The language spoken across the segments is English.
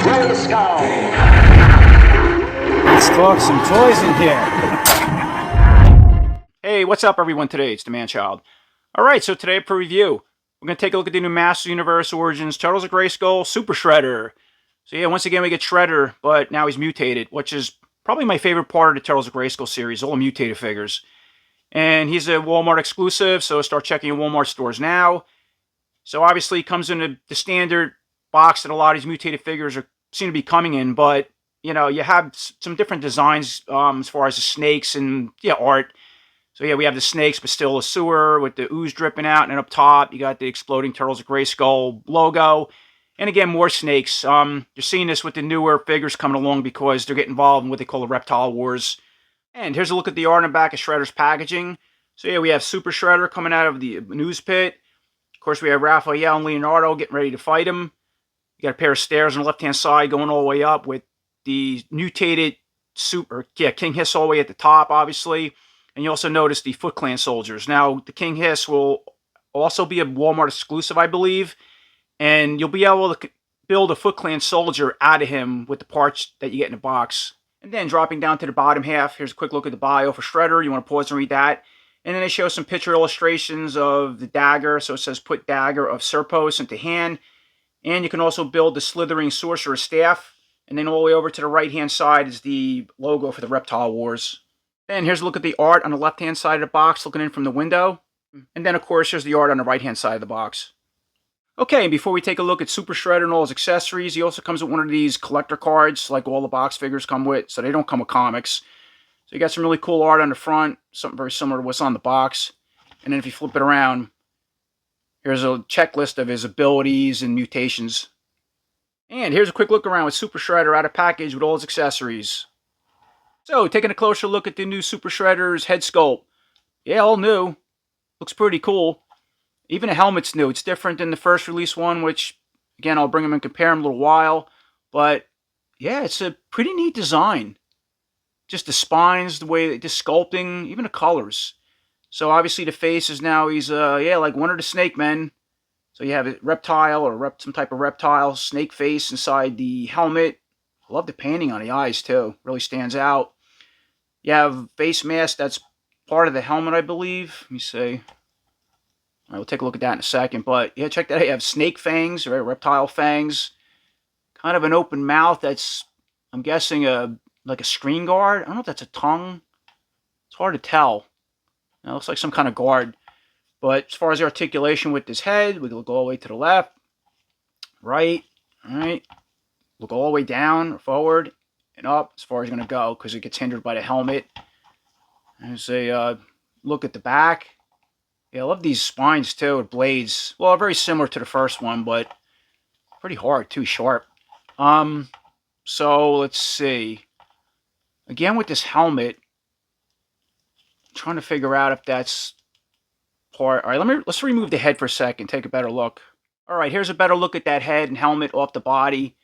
Grayskull. Let's talk some toys in here. Hey, what's up everyone? Today it's the Man-Child. Alright, so today for review, we're going to take a look at the new Masters Universe Origins Turtles of Grayskull Super Shredder. So yeah, once again we get Shredder, but now he's mutated, which is probably my favorite part of the Turtles of Grayskull series, all the mutated figures. And he's a Walmart exclusive, so start checking in Walmart stores now. So obviously he comes in the standard box that a lot of these mutated figures seem to be coming in, but you know, you have some different designs as far as the snakes and art. So yeah, we have the snakes, but still a sewer with the ooze dripping out, and then up top you got the exploding Turtles of Grayskull logo. And again, more snakes. You're seeing this with the newer figures coming along because they're getting involved in what they call the Reptile Wars. And here's a look at the art on the back of Shredder's packaging. So yeah, we have Super Shredder coming out of the news pit. Of course, we have Raphael and Leonardo getting ready to fight him. You got a pair of stairs on the left-hand side going all the way up with the mutated King Hiss all the way at the top, obviously. And you also notice the Foot Clan soldiers. Now, the King Hiss will also be a Walmart exclusive, I believe. And you'll be able to build a Foot Clan soldier out of him with the parts that you get in the box. And then dropping down to the bottom half, here's a quick look at the bio for Shredder. You want to pause and read that. And then they show some picture illustrations of the dagger. So it says, put dagger of Serpos into hand. And you can also build the slithering sorcerer staff. And then all the way over to the right-hand side is the logo for the Reptile Wars. And here's a look at the art on the left-hand side of the box, looking in from the window. And then, of course, here's the art on the right-hand side of the box. Okay, and before we take a look at Super Shredder and all his accessories, he also comes with one of these collector cards, like all the box figures come with, so they don't come with comics. So you got some really cool art on the front, something very similar to what's on the box. And then if you flip it around, here's a checklist of his abilities and mutations. And here's a quick look around with Super Shredder out of package with all his accessories. So, taking a closer look at the new Super Shredder's head sculpt. Yeah, all new. Looks pretty cool. Even the helmet's new. It's different than the first release one, which, again, I'll bring them and compare them in a little while. But, yeah, it's a pretty neat design. Just the spines, the way, the sculpting, even the colors. So, obviously, the face is now, he's, like one of the Snake Men. So, you have a reptile or some type of reptile, snake face inside the helmet. I love the painting on the eyes, too. Really stands out. You have face mask that's part of the helmet, I believe. Let me see. All right, we'll take a look at that in a second. But, yeah, check that out. You have snake fangs, right? Reptile fangs. Kind of an open mouth that's, I'm guessing, like a screen guard. I don't know if that's a tongue. It's hard to tell. It looks like some kind of guard. But as far as the articulation with his head, we can go all the way to the left, right, all right. Look all the way down, or forward, and up as far as it's going to go, because it gets hindered by the helmet. There's a look at the back. Yeah, I love these spines, too, with blades. Well, very similar to the first one, but pretty hard, too, sharp. So, let's see. Again, with this helmet, I'm trying to figure out if that's part. All right, let's remove the head for a second, take a better look. All right, here's a better look at that head and helmet off the body.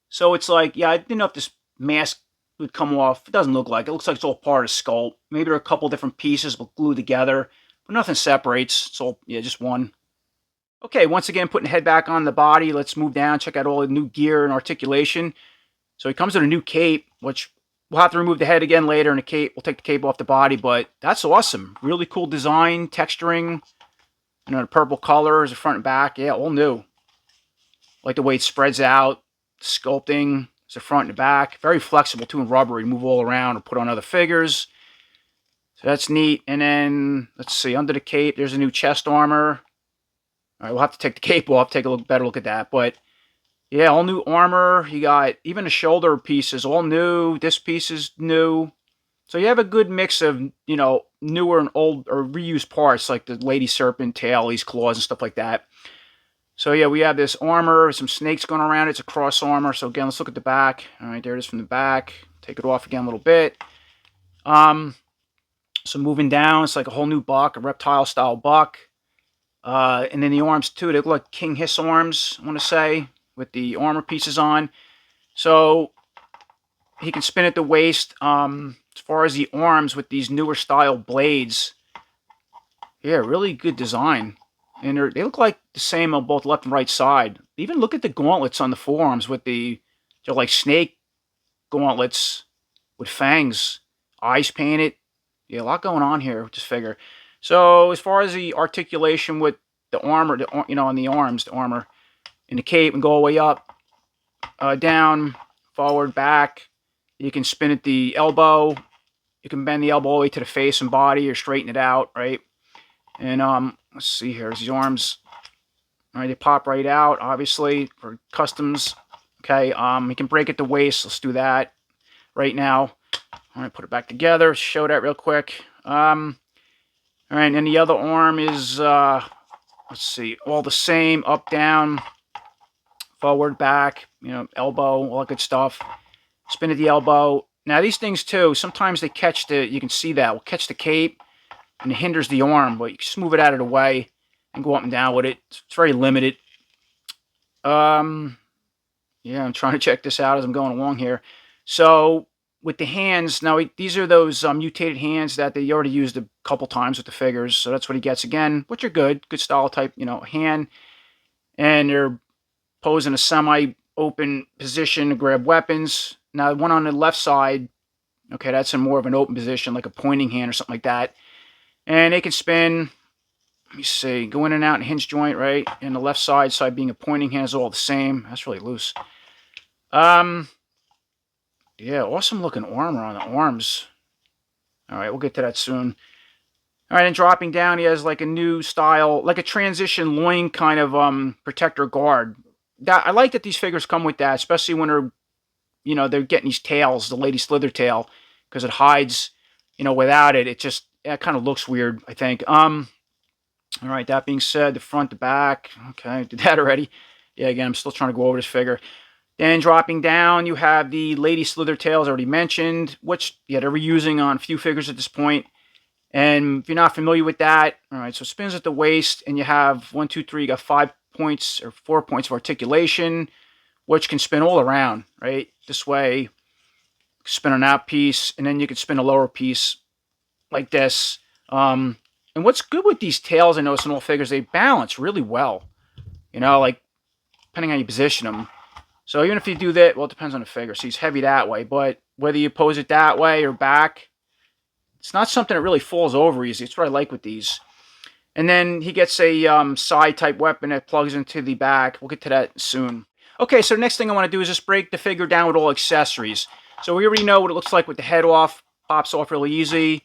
So it's like, yeah, I didn't know if this mask would come off. It doesn't look like it. It looks like it's all part of sculpt. Maybe there are a couple different pieces but glued together, but nothing separates. It's all, yeah, just one. Okay, once again, putting the head back on the body. Let's move down, check out all the new gear and articulation. So he comes with a new cape, which we'll have to remove the head again later, and the cape, we'll take the cape off the body, but that's awesome. Really cool design, texturing. You know, the purple colors, the front and back. Yeah, all new. Like the way it spreads out. Sculpting, it's the front and the back. Very flexible too, and rubbery. Move all around or put on other figures. So that's neat. And then, let's see, under the cape, there's a new chest armor. All right, we'll have to take the cape off, take a better look at that. But, yeah, all new armor. You got even the shoulder pieces, all new. This piece is new. So you have a good mix of, you know, newer and old or reused parts, like the Lady Serpent tail, these claws and stuff like that. So, yeah, we have this armor, some snakes going around. It's a cross armor. So, again, let's look at the back. All right, there it is from the back. Take it off again a little bit. So, moving down, it's like a whole new buck, a reptile-style buck. And then the arms, too, they look like King Hiss arms, I want to say, with the armor pieces on. So, he can spin at the waist. As far as the arms with these newer style blades, yeah, really good design. And they look like the same on both left and right side. Even look at the gauntlets on the forearms with the They're like snake gauntlets with fangs, eyes painted. Yeah, a lot going on here with this figure. So as far as the articulation with the armor, on the arms, the armor, and the cape, and go all the way up, down, forward, back. You can spin at the elbow. You can bend the elbow all the way to the face and body, or straighten it out, right? And let's see here. There's these arms. All right, they pop right out, obviously, for customs. Okay, you can break at the waist. Let's do that right now. All right, put it back together. Show that real quick. All right, and the other arm is, let's see, all the same. Up, down, forward, back, elbow, all that good stuff. Spin at the elbow. Now, these things, too, sometimes they catch you can see that, will catch the cape, and it hinders the arm, but you just move it out of the way and go up and down with it. It's very limited. Yeah, I'm trying to check this out as I'm going along here. So, with the hands, now these are those mutated hands that they already used a couple times with the figures, so that's what he gets again, which are good style type, hand, and they're posed in a semi-open position to grab weapons. Now, the one on the left side, okay, that's in more of an open position, like a pointing hand or something like that, and they can spin. Let me see, go in and out in hinge joint, right? And the left side being a pointing hand is all the same. That's really loose. Yeah, awesome looking armor on the arms. All right, we'll get to that soon. All right, and dropping down, he has like a new style, like a transition loin kind of protector guard. I like that these figures come with that, especially when they're getting these tails, the Lady Slither tail, because it hides, without it. It kind of looks weird, I think. All right, that being said, the front, the back. Okay, did that already. Yeah, again, I'm still trying to go over this figure. Then dropping down, you have the Lady Slither tails already mentioned, which, yeah, they're reusing on a few figures at this point. And if you're not familiar with that, all right, so spins at the waist, and you have 1, 2, 3, you got 5 points or 4 points of articulation, which can spin all around, right? This way, spin on that piece, and then you can spin a lower piece like this. And what's good with these tails, I notice in all figures, they balance really well. Like, depending on how you position them. So even if you do that, well, it depends on the figure. So he's heavy that way, but whether you pose it that way or back, it's not something that really falls over easy. It's what I like with these. And then he gets a side type weapon that plugs into the back. We'll get to that soon. Okay, so the next thing I want to do is just break the figure down with all accessories. So we already know what it looks like with the head off. Pops off really easy.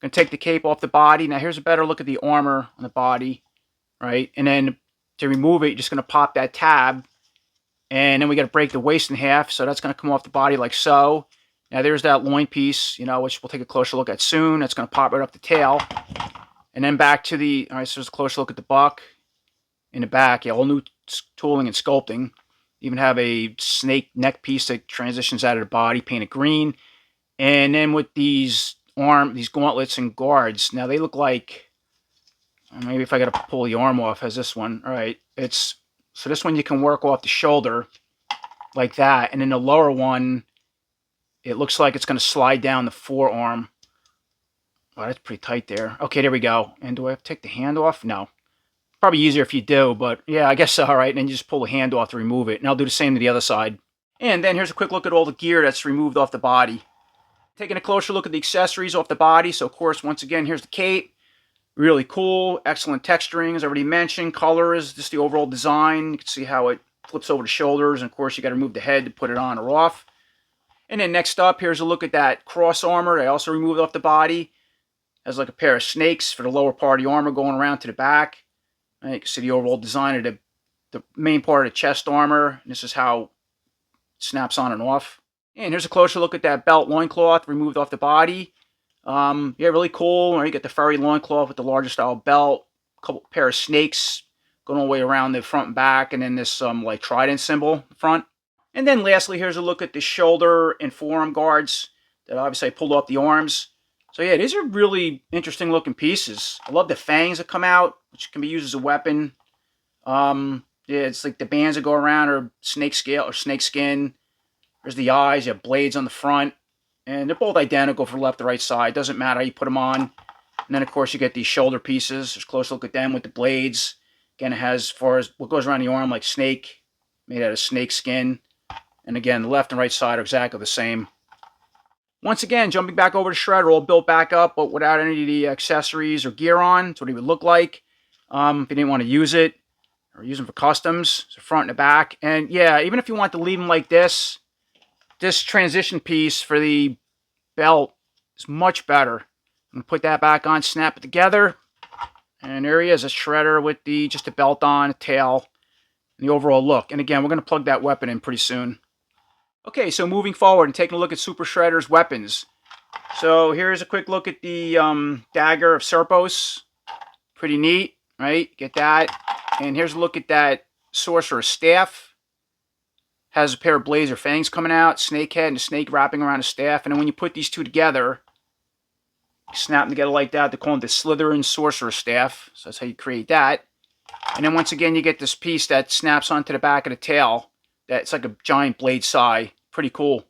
Going to take the cape off the body. Now here's a better look at the armor on the body, right? And then to remove it, you're just going to pop that tab. And then we got to break the waist in half, so that's going to come off the body like so. Now there's that loin piece, which we'll take a closer look at soon. That's going to pop right up the tail. And then back to all right, so there's a closer look at the buck in the back. Yeah, all new tooling and sculpting. Even have a snake neck piece that transitions out of the body, painted green. And then with these gauntlets and guards, now they look like, maybe if I got to pull the arm off, has this one. All right, so this one you can work off the shoulder like that. And then the lower one, it looks like it's going to slide down the forearm. Wow, that's pretty tight there. Okay, there we go. And do I have to take the hand off? No. Probably easier if you do, but yeah, I guess so. All right, and then you just pull the hand off to remove it. And I'll do the same to the other side. And then here's a quick look at all the gear that's removed off the body. Taking a closer look at the accessories off the body. So, of course, once again, here's the cape. Really cool. Excellent texturing, as I already mentioned. Color is just the overall design. You can see how it flips over the shoulders. And, of course, you got to remove the head to put it on or off. And then next up, here's a look at that cross armor. I also removed off the body. Has like a pair of snakes for the lower part of the armor going around to the back. And you can see the overall design of the main part of the chest armor. And this is how it snaps on and off. And here's a closer look at that belt loincloth removed off the body. Yeah, really cool. You get the furry loincloth with the larger style belt. A couple pair of snakes going all the way around the front and back. And then this like trident symbol in front. And then lastly, here's a look at the shoulder and forearm guards that obviously I pulled off the arms. So yeah, these are really interesting looking pieces. I love the fangs that come out, which can be used as a weapon. Yeah, it's like the bands that go around are snake scale or snake skin. There's the eyes, you have blades on the front. And they're both identical for left to right side. Doesn't matter how you put them on. And then, of course, you get these shoulder pieces. There's a close look at them with the blades. Again, it has, as far as what goes around the arm, like snake, made out of snake skin. And again, the left and right side are exactly the same. Once again, jumping back over to Shredder, all built back up, but without any of the accessories or gear on. That's what he would look like if you didn't want to use it or use them for customs. So front and the back. And yeah, even if you want to leave them like this transition piece for the belt is much better. I'm going to put that back on, snap it together. And there he is, a Shredder with just a belt on, a tail, and the overall look. And again, we're going to plug that weapon in pretty soon. Okay, so moving forward and taking a look at Super Shredder's weapons. So here's a quick look at the dagger of Serpos. Pretty neat, right? Get that. And here's a look at that sorcerer's staff. Has a pair of blades or fangs coming out, snake head and a snake wrapping around a staff. And then when you put these two together, snap them together like that. They call them the Slytherin sorcerer's staff. So that's how you create that. And then once again, you get this piece that snaps onto the back of the tail. That's like a giant blade sai. Pretty cool.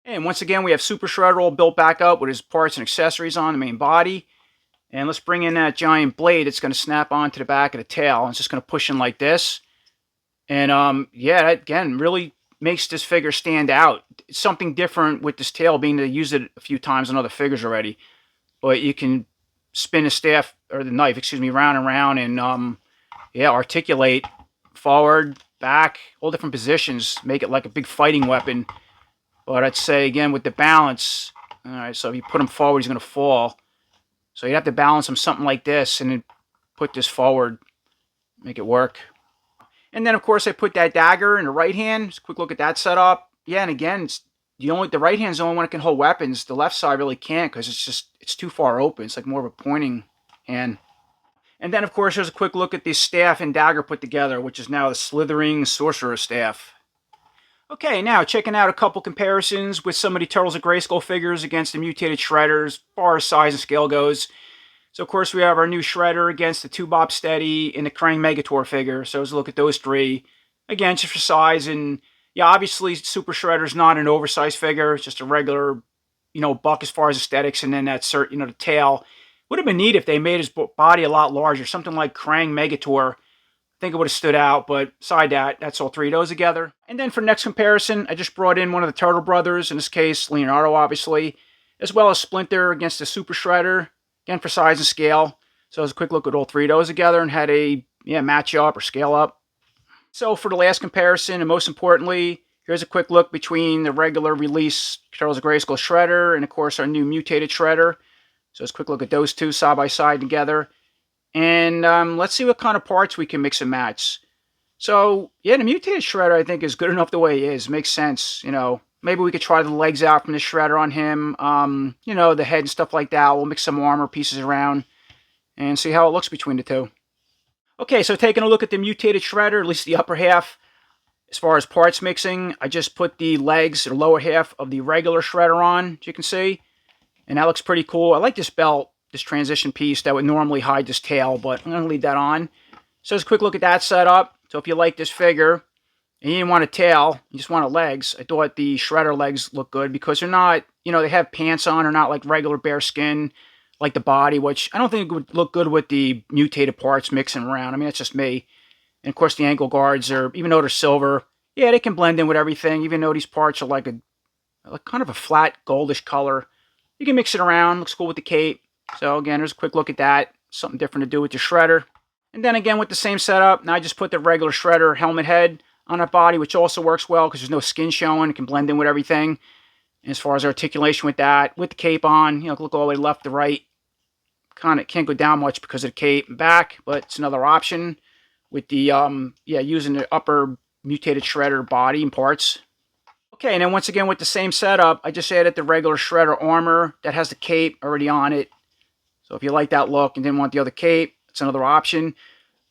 And once again, we have Super Shredder all built back up with his parts and accessories on the main body. And let's bring in that giant blade. It's going to snap onto the back of the tail. And it's just going to push in like this. And yeah, that again really makes this figure stand out. It's something different with this tail, being they used it a few times on other figures already. But you can spin the staff, or the knife, excuse me, round and round, and yeah, articulate forward, back, all different positions, make it like a big fighting weapon. But I'd say, again, with the balance, all right, so if you put him forward, he's going to fall. So you'd have to balance him something like this, and then put this forward, make it work. And then, of course, I put that dagger in the right hand. Just a quick look at that setup. Yeah, and again, the right hand's the only one that can hold weapons. The left side really can't, because it's too far open. It's like more of a pointing hand. And then, of course, there's a quick look at the staff and dagger put together, which is now the Slithering Sorcerer's Staff. Okay, now checking out a couple comparisons with some of the Turtles of Grayskull figures against the mutated Shredders, as far as size and scale goes. So, of course, we have our new Shredder against the 2-Bob Steady and the Krang Megator figure. So let's look at those three. Again, just for size. And, yeah, obviously, Super Shredder's not an oversized figure. It's just a regular, buck as far as aesthetics. And then that, the tail. Would have been neat if they made his body a lot larger. Something like Krang Megator. I think it would have stood out. But beside that, that's all three of those together. And then for next comparison, I just brought in one of the Turtle Brothers. In this case, Leonardo, obviously. As well as Splinter against the Super Shredder. Again, for size and scale. So it's a quick look at all three of those together and had a match up or scale up. So for the last comparison, and most importantly, here's a quick look between the regular release Turtles of Grayskull Shredder and, of course, our new mutated Shredder. So let's quick look at those two side by side together. And let's see what kind of parts we can mix and match. So, yeah, the mutated Shredder, I think, is good enough the way he is. Makes sense, Maybe we could try the legs out from the Shredder on him. The head and stuff like that. We'll mix some armor pieces around and see how it looks between the two. Okay, so taking a look at the mutated Shredder, at least the upper half. As far as parts mixing, I just put the legs, or lower half, of the regular Shredder on, as you can see. And that looks pretty cool. I like this belt, this transition piece that would normally hide this tail, but I'm going to leave that on. So just a quick look at that setup. So if you like this figure, and you didn't want a tail, you just wanted legs, I thought the Shredder legs look good because they're not, they have pants on, they're not like regular bare skin, like the body, which I don't think would look good with the mutated parts mixing around. I mean, that's just me. And of course, the ankle guards are, even though they're silver, yeah, they can blend in with everything, even though these parts are like kind of a flat goldish color. You can mix it around, looks cool with the cape. So again, there's a quick look at that. Something different to do with the Shredder. And then again, with the same setup, now I just put the regular Shredder helmet head on our body, which also works well because there's no skin showing. It can blend in with everything. And as far as articulation with that, with the cape on, look all the way left to right. Kind of can't go down much because of the cape and back, but it's another option with the, using the upper mutated Shredder body and parts. Okay, and then once again with the same setup, I just added the regular Shredder armor that has the cape already on it. So if you like that look and didn't want the other cape, it's another option.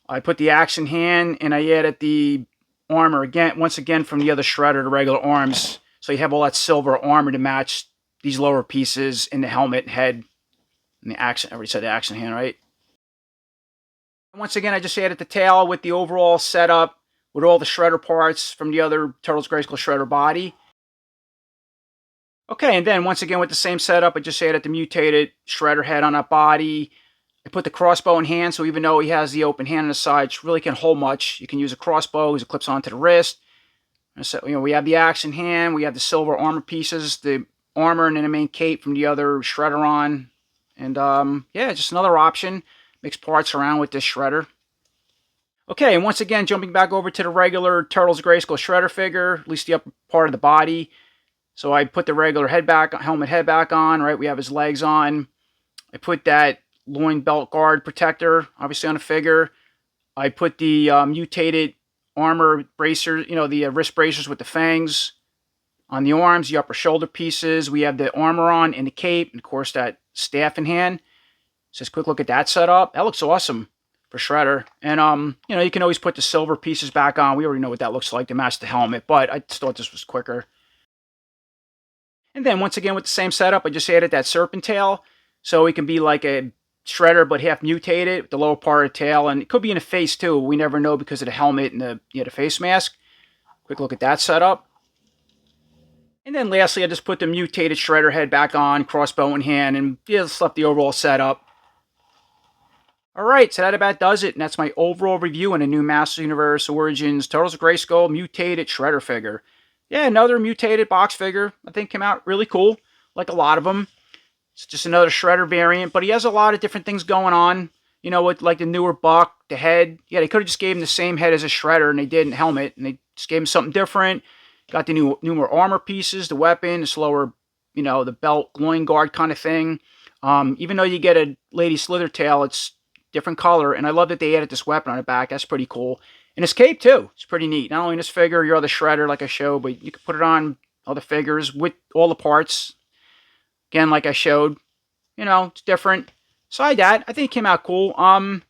I put the axe in hand and I added the armor again, once again from the other Shredder, the regular arms. So you have all that silver armor to match these lower pieces in the helmet and head and the axe. I already said the axe in hand, right? And once again, I just added the tail with the overall setup with all the Shredder parts from the other Turtles Grayskull Shredder body. Okay, and then once again with the same setup, I just added the mutated Shredder head on that body. I put the crossbow in hand, so even though he has the open hand on the side, it really can't hold much. You can use a crossbow as it clips onto the wrist. So, we have the axe in hand, we have the silver armor pieces, the armor and then the main cape from the other shredder on. And yeah, just another option. Mix parts around with this shredder. Okay, and once again, jumping back over to the regular Turtles of Grayskull shredder figure, at least the upper part of the body. So I put the regular helmet head back on, right? We have his legs on. I put that loin belt guard protector, obviously, on the figure. I put the mutated armor bracers, the wrist bracers with the fangs on the arms, the upper shoulder pieces. We have the armor on and the cape, and of course that staff in hand. So just a quick look at that setup. That looks awesome for Shredder. And you can always put the silver pieces back on. We already know what that looks like to match the helmet, but I just thought this was quicker. And then once again with the same setup, I just added that serpent tail, so he can be like a Shredder but half mutated with the lower part of the tail, and it could be in the face too. We never know because of the helmet and the face mask. Quick look at that setup. And then lastly, I just put the mutated Shredder head back on, crossbow in hand, and just left the overall setup. Alright, so that about does it, and that's my overall review on a new Masters Universe Origins Turtles of Grayskull mutated Shredder figure. Yeah, another mutated box figure. I think came out really cool, like a lot of them. It's just another Shredder variant, but he has a lot of different things going on. With like the newer buck, the head. Yeah, they could have just gave him the same head as a Shredder, and they did in helmet, and they just gave him something different. Got the newer armor pieces, the weapon, the slower, the belt, loin guard kind of thing. Even though you get a Lady Slithertail, it's different color, and I love that they added this weapon on the back. That's pretty cool. And his cape too, it's pretty neat. Not only in this figure, your other Shredder like I showed, but you can put it on other figures with all the parts. Again, like I showed, it's different. Aside that, I think it came out cool. Kind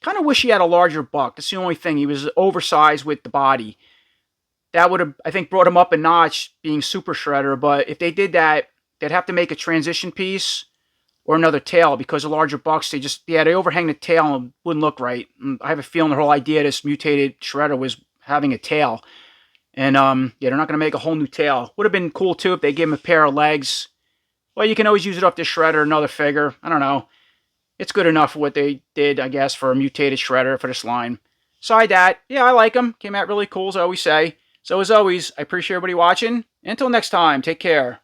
of wish he had a larger buck. That's the only thing. He was oversized with the body. That would have, I think, brought him up a notch being Super Shredder, but if they did that, they'd have to make a transition piece or another tail, because the larger bucks, they overhang the tail and wouldn't look right. And I have a feeling the whole idea of this mutated Shredder was having a tail. And yeah, they're not going to make a whole new tail. Would have been cool too if they gave him a pair of legs. Well, you can always use it off the Shredder, another figure. I don't know. It's good enough for what they did, I guess, for a mutated Shredder for this line. Aside that, yeah, I like him. Came out really cool, as I always say. So as always, I appreciate everybody watching. Until next time, take care.